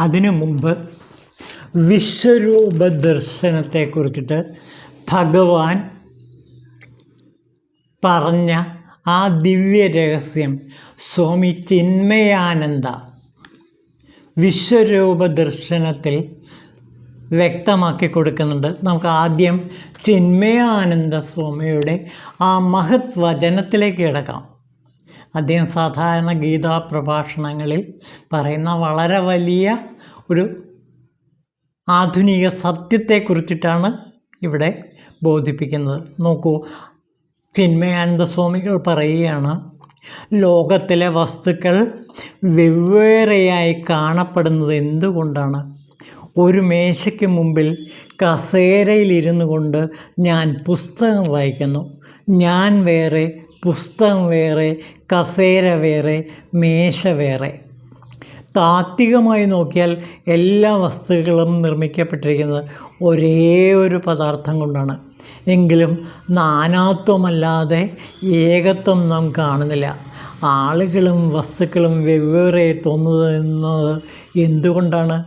അതിനു മുമ്പ് വിശ്വരൂപ ദർശനത്തെക്കുറിച്ചിട്ട് ഭഗവാൻ പറഞ്ഞ ആ ദിവ്യ രഹസ്യം സ്വാമി ചിന്മയാനന്ദ വിശ്വരൂപ ദർശനത്തിൽ വ്യക്തമാക്കി കൊടുക്കുന്നുണ്ട്. നമുക്ക് ആദ്യം ചിന്മയാനന്ദ സ്വാമിയുടെ ആ മഹത് വചനത്തിലേക്ക് കിടക്കാം. അദ്ദേഹം സാധാരണ ഗീതാ പ്രഭാഷണങ്ങളിൽ പറയുന്ന വളരെ വലിയ ഒരു ആധുനിക സത്യത്തെക്കുറിച്ചിട്ടാണ് ഇവിടെ ബോധിപ്പിക്കുന്നത്. നോക്കൂ, ചിന്മയാനന്ദ സ്വാമികൾ പറയുകയാണ്, ലോകത്തിലെ വസ്തുക്കൾ വെവ്വേറെയായി കാണപ്പെടുന്നത് എന്തുകൊണ്ടാണ്? ഒരു മേശയ്ക്ക് മുമ്പിൽ കസേരയിലിരുന്നു കൊണ്ട് ഞാൻ പുസ്തകം വായിക്കുന്നു. ഞാൻ വേറെ, പുസ്തകം വേറെ, കസേര വേറെ, മേശ വേറെ. താത്വികമായി നോക്കിയാൽ എല്ലാ വസ്തുക്കളും നിർമ്മിക്കപ്പെട്ടിരിക്കുന്നത് ഒരേ ഒരു പദാർത്ഥം കൊണ്ടാണ്. എങ്കിലും നാനാത്വമല്ലാതെ ഏകത്വം നാം കാണുന്നില്ല. ആളുകളും വസ്തുക്കളും വെവ്വേറെ തോന്നുന്നത് എന്തുകൊണ്ടാണ്?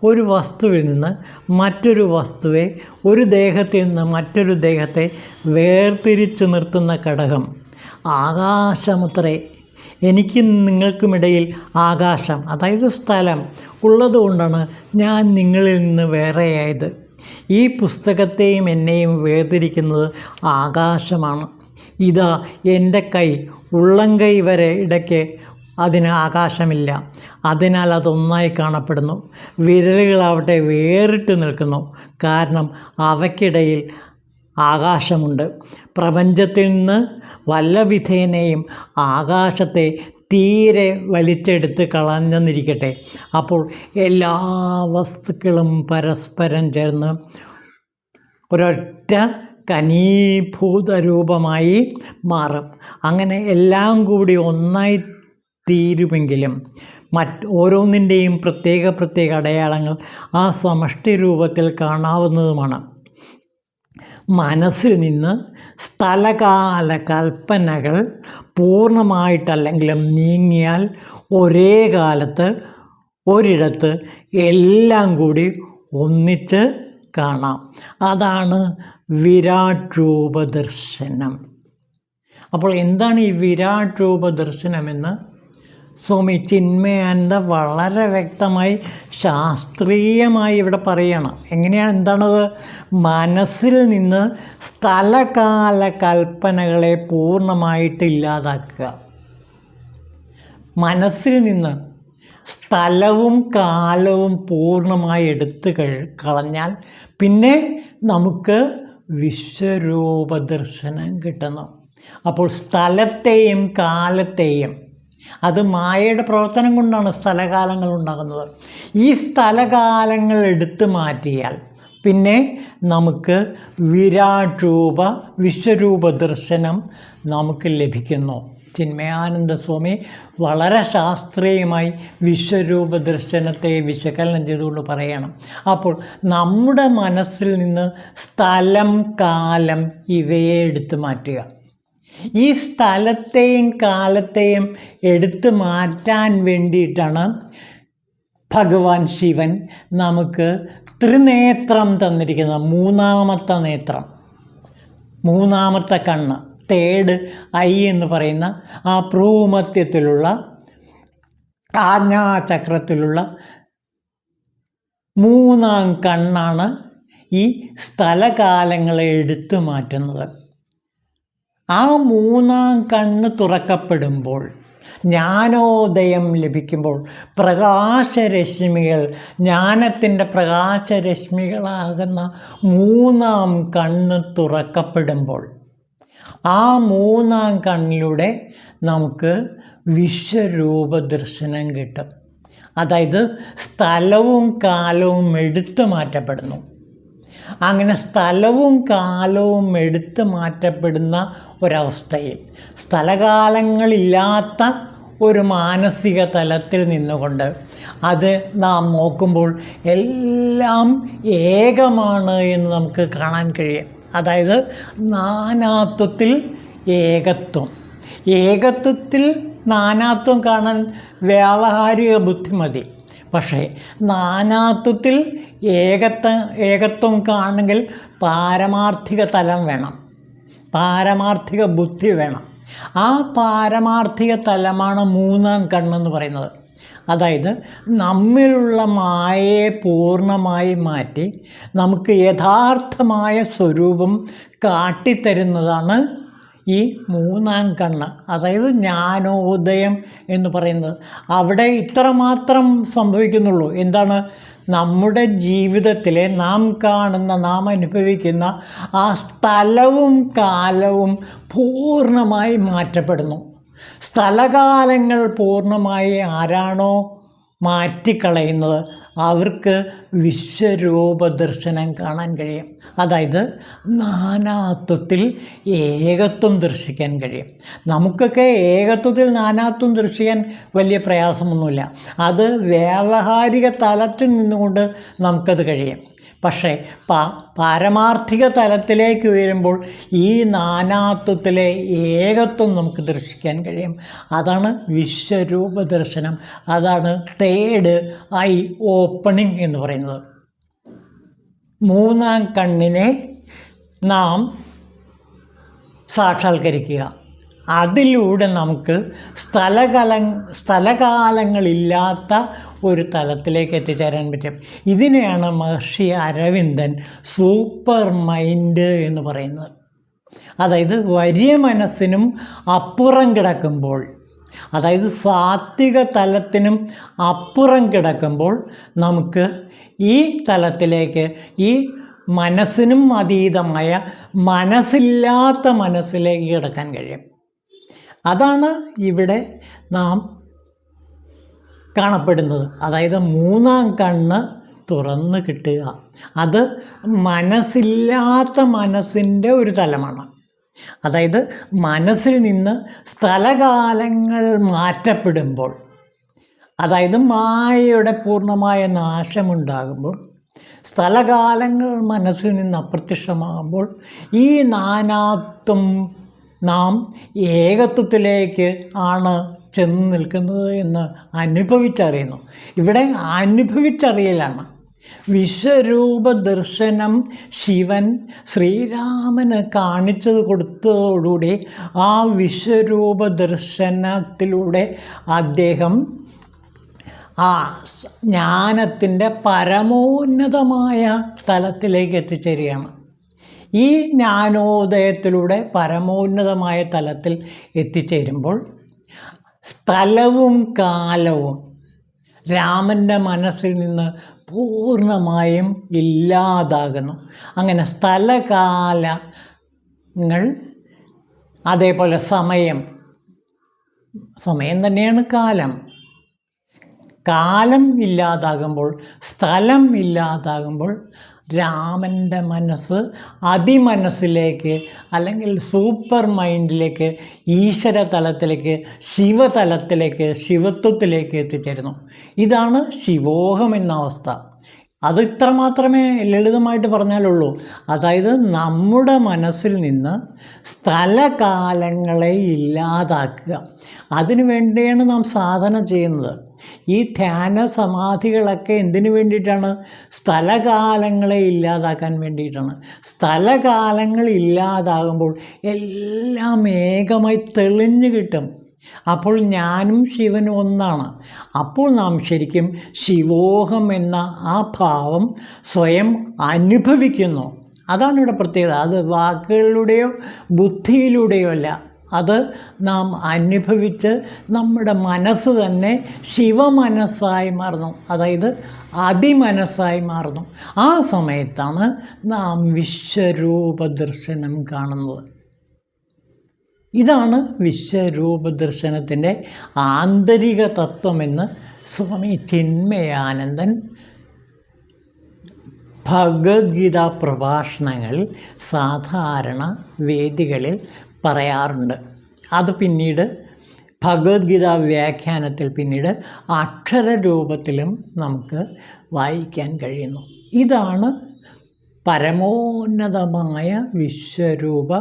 ഒരു വസ്തുവിൽ നിന്ന് മറ്റൊരു വസ്തുവെ, ഒരു ദേഹത്തിൽ നിന്ന് മറ്റൊരു ദേഹത്തെ വേർതിരിച്ചു നിർത്തുന്ന ഘടകം ആകാശമത്രേ. എനിക്കും നിങ്ങൾക്കുമിടയിൽ ആകാശം, അതായത് സ്ഥലം ഉള്ളതുകൊണ്ടാണ് ഞാൻ നിങ്ങളിൽ നിന്ന് വേറെയായത്. ഈ പുസ്തകത്തെയും എന്നെയും വേർതിരിക്കുന്നത് ആകാശമാണ്. ഇതാ എൻ്റെ കൈ, ഉള്ളംകൈ വരെ ഇടയ്ക്ക് അതിന് ആകാശമില്ല. അതിനാൽ അതൊന്നായി കാണപ്പെടുന്നു. വിരലുകളാവട്ടെ വേറിട്ട് നിൽക്കുന്നു. കാരണം അവയ്ക്കിടയിൽ ആകാശമുണ്ട്. പ്രപഞ്ചത്തിൽ നിന്ന് വല്ല വിധേനയും ആകാശത്തെ തീരെ വലിച്ചെടുത്ത് കളഞ്ഞെന്നിരിക്കട്ടെ, അപ്പോൾ എല്ലാ വസ്തുക്കളും പരസ്പരം ചേർന്ന് ഒരൊറ്റ ഘനീഭൂത രൂപമായി മാറും. അങ്ങനെ എല്ലാം കൂടി ഒന്നായി തീരുമെങ്കിലും ഓരോന്നിൻ്റെയും പ്രത്യേക അടയാളങ്ങൾ ആ സമഷ്ടി രൂപത്തിൽ കാണാവുന്നതുമാണ്. മനസ്സിൽ നിന്ന് സ്ഥലകാല കൽപ്പനകൾ പൂർണ്ണമായിട്ടല്ലെങ്കിലും നീങ്ങിയാൽ ഒരേ കാലത്ത് ഒരിടത്ത് എല്ലാം കൂടി ഒന്നിച്ച് കാണാം. അതാണ് വിരാട് രൂപദർശനം. അപ്പോൾ എന്താണ് ഈ വിരാട് രൂപദർശനമെന്ന് സ്വാമി ചിന്മയാനന്ദ വളരെ വ്യക്തമായി ശാസ്ത്രീയമായി ഇവിടെ പറയുകയാണ്. എന്താണത്? മനസ്സിൽ നിന്ന് സ്ഥലകാല കൽപ്പനകളെ പൂർണ്ണമായിട്ട് ഇല്ലാതാക്കുക. മനസ്സിൽ നിന്ന് സ്ഥലവും കാലവും പൂർണ്ണമായി എടുത്ത് കളഞ്ഞാൽ പിന്നെ നമുക്ക് വിശ്വരൂപദർശനം കിട്ടുന്നു. അപ്പോൾ സ്ഥലത്തെയും കാലത്തെയും, അത് മായയുടെ പ്രവർത്തനം കൊണ്ടാണ് സ്ഥലകാലങ്ങൾ ഉണ്ടാകുന്നത്. ഈ സ്ഥലകാലങ്ങൾ എടുത്തു മാറ്റിയാൽ പിന്നെ നമുക്ക് വിശ്വരൂപ ദർശനം നമുക്ക് ലഭിക്കുന്നു. ചിന്മയാനന്ദ സ്വാമി വളരെ ശാസ്ത്രീയമായി വിശ്വരൂപ ദർശനത്തെ വിശകലനം ചെയ്തുകൊണ്ട് പറയണം. അപ്പോൾ നമ്മുടെ മനസ്സിൽ നിന്ന് സ്ഥലം, കാലം ഇവയെ എടുത്തു മാറ്റുക. ഈ സ്ഥലത്തെയും കാലത്തെയും എടുത്തു മാറ്റാൻ വേണ്ടിയിട്ടാണ് ഭഗവാൻ ശിവൻ നമുക്ക് ത്രിനേത്രം തന്നിരിക്കുന്നത്. മൂന്നാമത്തെ നേത്രം, മൂന്നാമത്തെ കണ്ണ്, തേർഡ് ഐ എന്ന് പറയുന്ന ആ ഭ്രൂമധ്യത്തിലുള്ള ആജ്ഞാചക്രത്തിലുള്ള മൂന്നാം കണ്ണാണ് ഈ സ്ഥലകാലങ്ങളെ എടുത്തു മാറ്റുന്നത്. ആ മൂന്നാം കണ്ണ് തുറക്കപ്പെടുമ്പോൾ, ജ്ഞാനോദയം ലഭിക്കുമ്പോൾ, പ്രകാശരശ്മികൾ, ജ്ഞാനത്തിൻ്റെ പ്രകാശരശ്മികളാകുന്ന മൂന്നാം കണ്ണ് തുറക്കപ്പെടുമ്പോൾ, ആ മൂന്നാം കണ്ണിലൂടെ നമുക്ക് വിശ്വരൂപ ദർശനം കിട്ടും. അതായത് സ്ഥലവും കാലവും എടുത്തു മാറ്റപ്പെടുന്നു. അങ്ങനെ സ്ഥലവും കാലവും എടുത്തു മാറ്റപ്പെടുന്ന ഒരവസ്ഥയിൽ, സ്ഥലകാലങ്ങളില്ലാത്ത ഒരു മാനസിക തലത്തിൽ നിന്നുകൊണ്ട് അത് നാം നോക്കുമ്പോൾ എല്ലാം ഏകമാണ് എന്ന് നമുക്ക് കാണാൻ കഴിയും. അതായത് നാനാത്വത്തിൽ ഏകത്വം. ഏകത്വത്തിൽ നാനാത്വം കാണാൻ വ്യാവഹാരിക ബുദ്ധി മതി. പക്ഷേ നാനാത്വത്തിൽ ഏകത്വം കാണണമെങ്കിൽ പാരമാർത്ഥിക തലം വേണം, പാരമാർത്ഥിക ബുദ്ധി വേണം. ആ പാരമാർത്ഥിക തലമാണ് മൂന്നാം കണ്ണെന്ന് പറയുന്നത്. അതായത് നമ്മിലുള്ള മായയെ പൂർണ്ണമായി മാറ്റി നമുക്ക് യഥാർത്ഥമായ സ്വരൂപം കാട്ടിത്തരുന്നതാണ് ഈ മൂന്നാം കണ്ണ്, അതായത് ജ്ഞാനോദയം എന്ന് പറയുന്നത്. അവിടെ ഇത്രമാത്രം സംഭവിക്കുന്നുള്ളൂ. എന്താണ്? നമ്മുടെ ജീവിതത്തിലെ നാം കാണുന്ന, നാം അനുഭവിക്കുന്ന ആ സ്ഥലവും കാലവും പൂർണ്ണമായി മാറ്റപ്പെടുന്നു. സ്ഥലകാലങ്ങൾ പൂർണ്ണമായി ആരാണോ മാറ്റിക്കളയുന്നത് അവർക്ക് വിശ്വരൂപ ദർശനം കാണാൻ കഴിയും. അതായത് നാനാത്വത്തിൽ ഏകത്വം ദർശിക്കാൻ കഴിയും. നമുക്കൊക്കെ ഏകത്വത്തിൽ നാനാത്വം ദർശിക്കാൻ വലിയ പ്രയാസമൊന്നുമില്ല. അത് വ്യാവഹാരിക തലത്തിൽ നിന്നുകൊണ്ട് നമുക്കത് കഴിയും. പക്ഷേ പാരമാർത്ഥിക തലത്തിലേക്ക് വരുമ്പോൾ ഈ നാനാത്വത്തിലെ ഏകത്വം നമുക്ക് ദർശിക്കാൻ കഴിയും. അതാണ് വിശ്വരൂപ ദർശനം. അതാണ് തേർഡ് ഐ ഓപ്പണിംഗ് എന്ന് പറയുന്നത്. മൂന്നാം കണ്ണിനെ നാം സാക്ഷാത്കരിക്കുക. അതിലൂടെ നമുക്ക് സ്ഥലകാലങ്ങളില്ലാത്ത ഒരു തലത്തിലേക്ക് എത്തിച്ചേരാൻ പറ്റും. ഇതിനെയാണ് മഹർഷി അരവിന്ദൻ സൂപ്പർ മൈൻഡ് എന്ന് പറയുന്നത്. അതായത് വലിയ മനസ്സിനും അപ്പുറം കിടക്കുമ്പോൾ, അതായത് സാത്വിക തലത്തിനും അപ്പുറം കിടക്കുമ്പോൾ നമുക്ക് ഈ തലത്തിലേക്ക്, ഈ മനസ്സിനും അതീതമായ മനസ്സില്ലാത്ത മനസ്സിലേക്ക് കിടക്കാൻ കഴിയും. അതാണ് ഇവിടെ നാം കാണപ്പെടുന്നത്. അതായത് മൂന്നാം കണ്ണ് തുറന്ന് കിട്ടുക. അത് മനസ്സില്ലാത്ത മനസ്സിൻ്റെ ഒരു തലമാണ്. അതായത് മനസ്സിൽ നിന്ന് സ്ഥലകാലങ്ങൾ മാറ്റപ്പെടുമ്പോൾ, അതായത് മായയുടെ പൂർണ്ണമായ നാശമുണ്ടാകുമ്പോൾ, സ്ഥലകാലങ്ങൾ മനസ്സിൽ നിന്ന് അപ്രത്യക്ഷമാകുമ്പോൾ ഈ നാനാത്വം നാം ഏകത്വത്തിലേക്ക് ആണ് ചെന്ന് നിൽക്കുന്നത് എന്ന് അനുഭവിച്ചറിയുന്നു. ഇവിടെ അനുഭവിച്ചറിയലാണ്. വിശ്വരൂപ ദർശനം ശിവൻ ശ്രീരാമന് കാണിച്ചത് കൊടുത്തതോടുകൂടി ആ വിശ്വരൂപ ദർശനത്തിലൂടെ അദ്ദേഹം ആ ജ്ഞാനത്തിൻ്റെ പരമോന്നതമായ തലത്തിലേക്ക് എത്തിച്ചേരുകയാണ്. ഈ ജ്ഞാനോദയത്തിലൂടെ പരമോന്നതമായ തലത്തിൽ എത്തിച്ചേരുമ്പോൾ സ്ഥലവും കാലവും രാമൻ്റെ മനസ്സിൽ നിന്ന് പൂർണ്ണമായും ഇല്ലാതാകുന്നു. അങ്ങനെ സ്ഥലകാലങ്ങൾ, അതേപോലെ സമയം തന്നെയാണ് കാലം. കാലം ഇല്ലാതാകുമ്പോൾ, സ്ഥലം ഇല്ലാതാകുമ്പോൾ രാമൻ്റെ മനസ്സ് അതിമനസ്സിലേക്ക്, അല്ലെങ്കിൽ സൂപ്പർ മൈൻഡിലേക്ക്, ഈശ്വര തലത്തിലേക്ക്, ശിവതലത്തിലേക്ക്, ശിവത്വത്തിലേക്ക് എത്തിച്ചേരുന്നു. ഇതാണ് ശിവോഹം എന്ന അവസ്ഥ. അത് ഇത്ര മാത്രമേ ലളിതമായിട്ട് പറഞ്ഞാലുള്ളൂ. അതായത് നമ്മുടെ മനസ്സിൽ നിന്ന് സ്ഥലകാലങ്ങളെ ഇല്ലാതാക്കുക. അതിനു വേണ്ടിയാണ് നാം സാധന ചെയ്യുന്നത്. ഈ ധ്യാന സമാധികളൊക്കെ എന്തിനു വേണ്ടിയിട്ടാണ്? സ്ഥലകാലങ്ങളെ ഇല്ലാതാക്കാൻ വേണ്ടിയിട്ടാണ്. സ്ഥലകാലങ്ങൾ ഇല്ലാതാകുമ്പോൾ എല്ലാം ഏകമായി തെളിഞ്ഞു കിട്ടും. അപ്പോൾ ഞാനും ശിവനും ഒന്നാണ്. അപ്പോൾ നാം ശരിക്കും ശിവോഹം എന്ന ആ ഭാവം സ്വയം അനുഭവിക്കുന്നു. അതാണ് ഇവിടെ പ്രത്യേകത. അത് വാക്കുകളിലൂടെയോ ബുദ്ധിയിലൂടെയോ അല്ല, അത് നാം അനുഭവിച്ച് നമ്മുടെ മനസ്സ് തന്നെ ശിവമനസ്സായി മാറുന്നു, അതായത് അതിമനസ്സായി മാറുന്നു. ആ സമയത്താണ് നാം വിശ്വരൂപ ദർശനം കാണുന്നത്. ഇതാണ് വിശ്വരൂപ ദർശനത്തിൻ്റെ ആന്തരിക തത്വമെന്ന് സ്വാമി ചിന്മയാനന്ദൻ ഭഗവത്ഗീത പ്രഭാഷണങ്ങളിൽ സാധാരണ വേദികളിൽ പറയാറുണ്ട്. അത് പിന്നീട് ഭഗവത്ഗീത വ്യാഖ്യാനത്തിൽ പിന്നീട് അക്ഷരരൂപത്തിലും നമുക്ക് വായിക്കാൻ കഴിയുന്നു. ഇതാണ് പരമോന്നതമായ വിശ്വരൂപ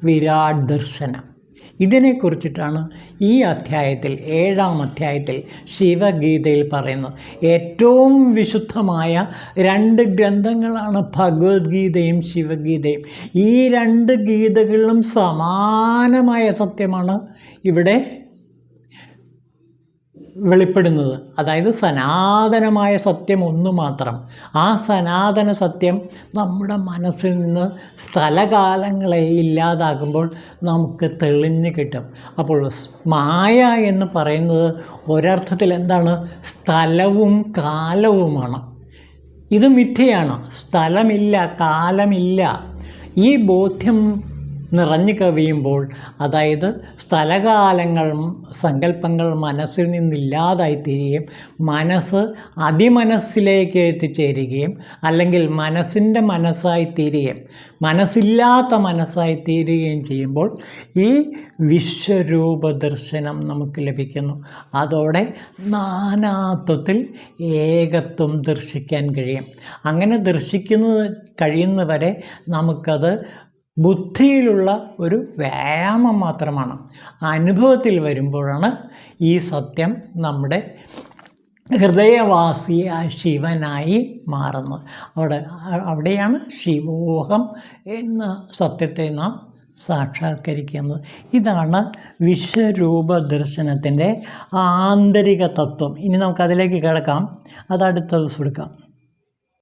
വിരാട് ദർശനം. ഇതിനെക്കുറിച്ചിട്ടാണ് ഈ അധ്യായത്തിൽ 7-ാം അധ്യായത്തിൽ ശിവഗീതയിൽ പറയുന്നത്. ഏറ്റവും വിശുദ്ധമായ 2 ഗ്രന്ഥങ്ങളാണ് ഭഗവത്ഗീതയും ശിവഗീതയും. ഈ 2 ഗീതകളിലും സമാനമായ സത്യമാണ് ഇവിടെ വെളിപ്പെടുന്നത്. അതായത് സനാതനമായ സത്യം ഒന്ന് മാത്രം. ആ സനാതന സത്യം നമ്മുടെ മനസ്സിൽ നിന്ന് സ്ഥലകാലങ്ങളെ ഇല്ലാതാകുമ്പോൾ നമുക്ക് തെളിഞ്ഞ് കിട്ടും. അപ്പോൾ മായ എന്ന് പറയുന്നത് ഒരർത്ഥത്തിൽ എന്താണ്? സ്ഥലവും കാലവുമാണ്. ഇത് മിഥ്യയാണ്. സ്ഥലമില്ല, കാലമില്ല. ഈ ബോധ്യം നിറഞ്ഞു കവിയുമ്പോൾ, അതായത് സ്ഥലകാലങ്ങൾ സങ്കല്പങ്ങൾ മനസ്സിൽ നിന്നില്ലാതായിത്തീരുകയും മനസ്സ് അതിമനസ്സിലേക്ക് എത്തിച്ചേരുകയും അല്ലെങ്കിൽ മനസ്സിൻ്റെ മനസ്സായിത്തീരുകയും മനസ്സില്ലാത്ത മനസ്സായിത്തീരുകയും ചെയ്യുമ്പോൾ ഈ വിശ്വരൂപ ദർശനം നമുക്ക് ലഭിക്കുന്നു. അതോടെ നാനാത്വത്തിൽ ഏകത്വം ദർശിക്കാൻ കഴിയും. അങ്ങനെ കഴിയുന്നവരെ നമുക്കത് ബുദ്ധിയിലുള്ള ഒരു വ്യായാമം മാത്രമാണ്. അനുഭവത്തിൽ വരുമ്പോഴാണ് ഈ സത്യം നമ്മുടെ ഹൃദയവാസിയായ ശിവനായി മാറുന്നത്. അവിടെയാണ് ശിവോഹം എന്ന സത്യത്തെ നാം സാക്ഷാത്കരിക്കുന്നത്. ഇതാണ് വിശ്വരൂപ ദർശനത്തിൻ്റെ ആന്തരിക തത്വം. ഇനി നമുക്കതിലേക്ക് കിടക്കാം. അത് അടുത്ത ദിവസം എടുക്കാം.